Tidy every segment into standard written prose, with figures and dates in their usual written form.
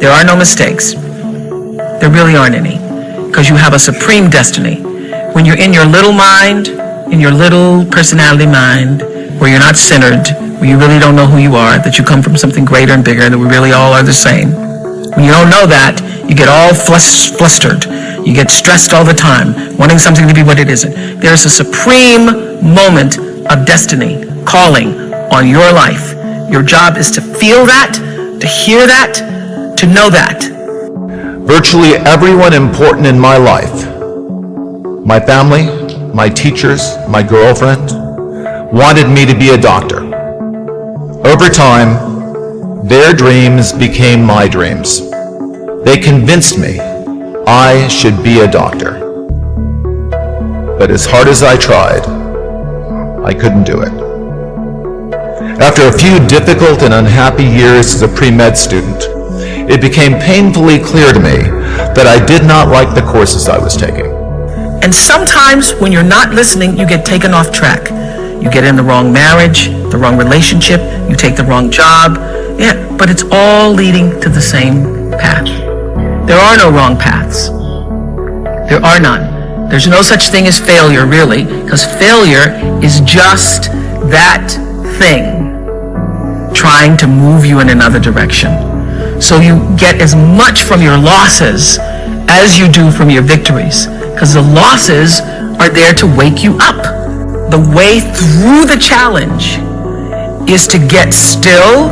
There are no mistakes. There really aren't any, because you have a supreme destiny. When you're in your little mind, in your little personality mind, where you're not centered, where you really don't know who you are, that you come from something greater and bigger, that we really all are the same. When you don't know that, you get all flustered. You get stressed all the time, wanting something to be what it isn't. There's a supreme moment of destiny calling on your life. Your job is to feel that, to hear that, to know that. Virtually everyone important in my life, my family, my teachers, my girlfriend, wanted me to be a doctor. Over time, their dreams became my dreams. They convinced me I should be a doctor. But as hard as I tried, I couldn't do it. After a few difficult and unhappy years as a pre-med student, it became painfully clear to me that I did not like the courses I was taking. And sometimes when you're not listening, you get taken off track. You get in the wrong marriage, the wrong relationship, you take the wrong job. Yeah, but it's all leading to the same path. There are no wrong paths. There are none. There's no such thing as failure, really, because failure is just that thing trying to move you in another direction. So you get as much from your losses as you do from your victories, because the losses are there to wake you up. The way through the challenge is to get still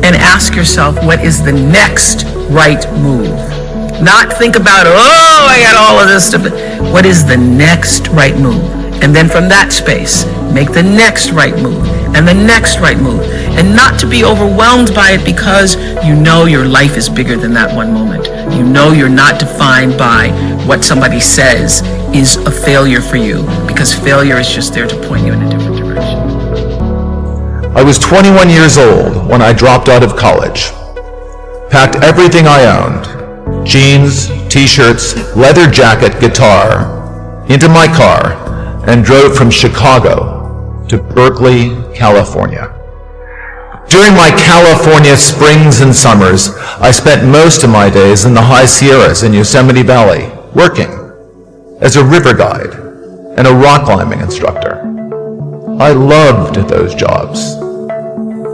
and ask yourself, what is the next right move? Not think about, oh, I got all of this stuff. What is the next right move? And then from that space, make the next right move and the next right move. And not to be overwhelmed by it, because you know your life is bigger than that one moment. You know you're not defined by what somebody says is a failure for you, because failure is just there to point you in a different direction. I was 21 years old when I dropped out of college, packed everything I owned, jeans, t-shirts, leather jacket, guitar, into my car, and drove from Chicago to Berkeley, California. During my California springs and summers, I spent most of my days in the high Sierras in Yosemite Valley, working as a river guide and a rock climbing instructor. I loved those jobs,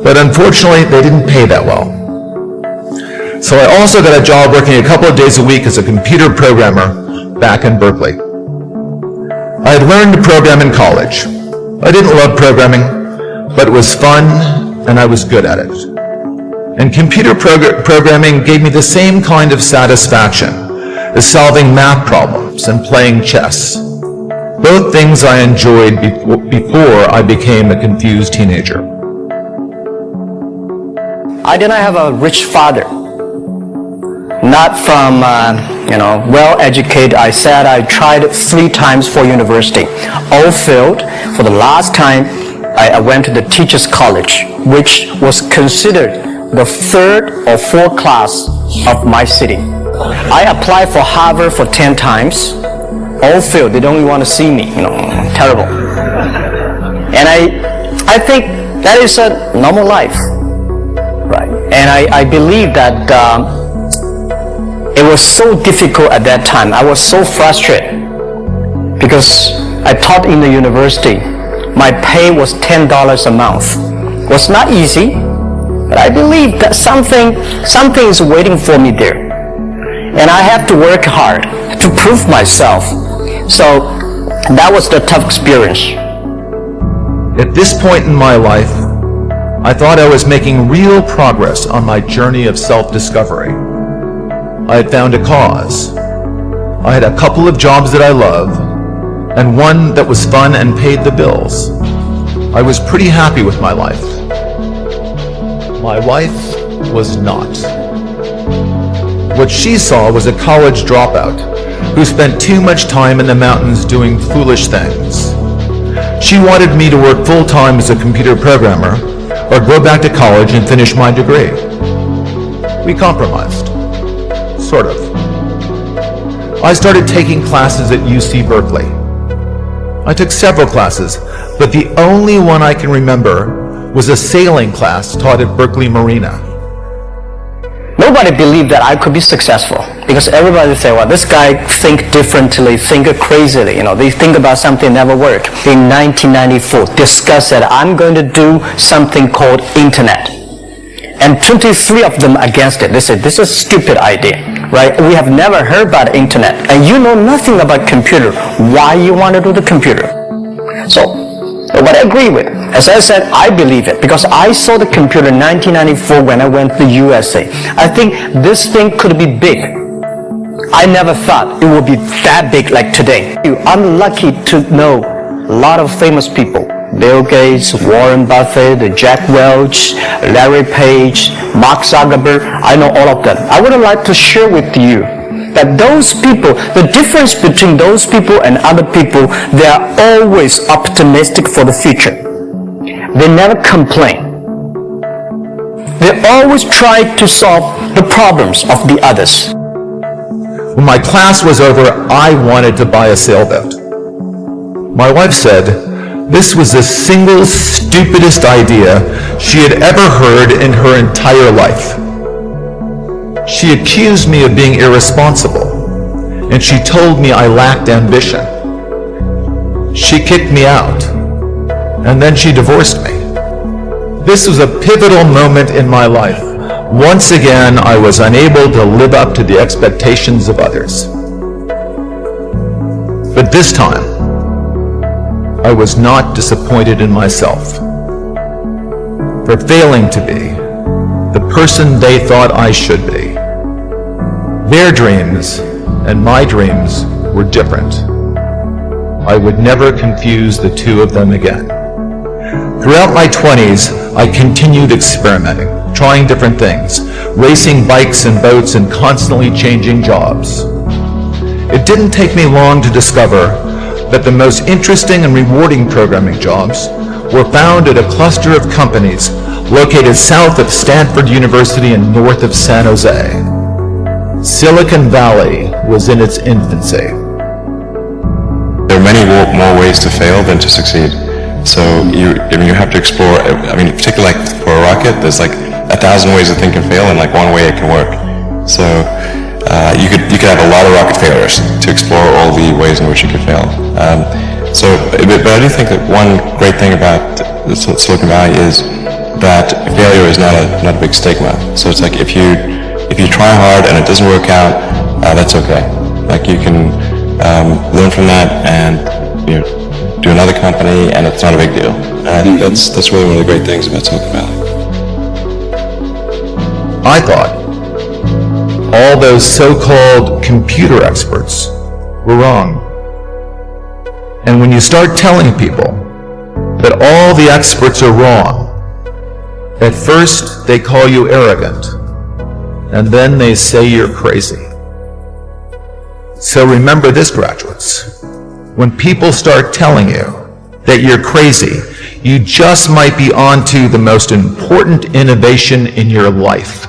but unfortunately they didn't pay that well. So I also got a job working a couple of days a week as a computer programmer back in Berkeley. I had learned to program in college. I didn't love programming, but it was fun and I was good at it. And computer programming gave me the same kind of satisfaction as solving math problems and playing chess, both things I enjoyed before I became a confused teenager. I did not have a rich father. Not from, well-educated. I said I tried 3 times for university. All failed. For the last time, I went to the teacher's college, which was considered the 3rd or 4th class of my city. I applied for Harvard for 10 times. All failed. They don't even want to see me. Terrible. And I think that is a normal life, right? And I believe that it was so difficult at that time. I was so frustrated because I taught in the university. My pay was $10 a month. It was not easy, but I believe that something is waiting for me there. And I have to work hard to prove myself. So that was the tough experience. At this point in my life, I thought I was making real progress on my journey of self-discovery. I had found a cause. I had a couple of jobs that I love, and one that was fun and paid the bills. I was pretty happy with my life. My wife was not. What she saw was a college dropout who spent too much time in the mountains doing foolish things. She wanted me to work full-time as a computer programmer or go back to college and finish my degree. We compromised. Sort of. I started taking classes at UC Berkeley. I took several classes, but the only one I can remember was a sailing class taught at Berkeley Marina. Nobody believed that I could be successful because everybody say, well, this guy think differently, think crazily. They think about something never work. In 1994, discussed that I'm going to do something called internet. And 23 of them against it. They said, this is a stupid idea, right? We have never heard about internet. And you know nothing about computer. Why you want to do the computer? So, what I agree with, as I said, I believe it because I saw the computer in 1994 when I went to the USA. I think this thing could be big. I never thought it would be that big like today. I'm lucky to know a lot of famous people. Bill Gates, Warren Buffett, Jack Welch, Larry Page, Mark Zuckerberg. I know all of them. I would like to share with you that those people, the difference between those people and other people, they are always optimistic for the future. They never complain. They always try to solve the problems of the others. When my class was over, I wanted to buy a sailboat. My wife said this was the single stupidest idea she had ever heard in her entire life. She accused me of being irresponsible, and she told me I lacked ambition. She kicked me out, and then she divorced me. This was a pivotal moment in my life. Once again, I was unable to live up to the expectations of others. But this time, I was not disappointed in myself for failing to be the person they thought I should be. Their dreams and my dreams were different. I would never confuse the two of them again. Throughout my 20s, I continued experimenting, trying different things, racing bikes and boats and constantly changing jobs. It didn't take me long to discover that the most interesting and rewarding programming jobs were found at a cluster of companies located south of Stanford University and north of San Jose. Silicon Valley was in its infancy. There are many more ways to fail than to succeed. So you have to explore, particularly like for a rocket, there's like 1,000 ways a thing can fail and like one way it can work. So you could have a lot of rocket failures to explore all the ways in which you could fail. But I do think that one great thing about Silicon Valley is that failure is not a big stigma. So it's like if you try hard and it doesn't work out, that's okay. Like you can learn from that and do another company, and it's not a big deal. And I think that's really one of the great things about Silicon Valley. I thought all those so-called computer experts were wrong. And when you start telling people that all the experts are wrong, at first they call you arrogant, and then they say you're crazy. So remember this, graduates. When people start telling you that you're crazy, you just might be onto the most important innovation in your life.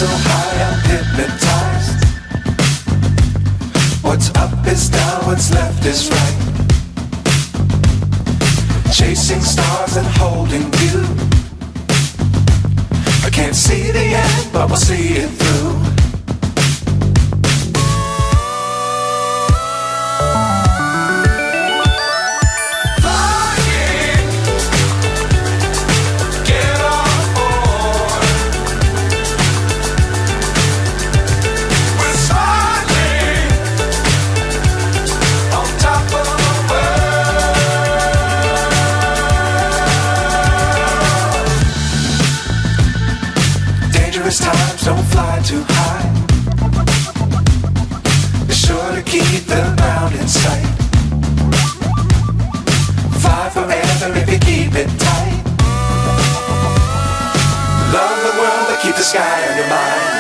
so high I'm hypnotized. What's up is down, what's left is right. Chasing stars and holding you. I can't see the end, but we'll see it through. Times don't fly too high. Be sure to keep the ground in sight. Fly forever if you keep it tight. Love the world but keep the sky on your mind.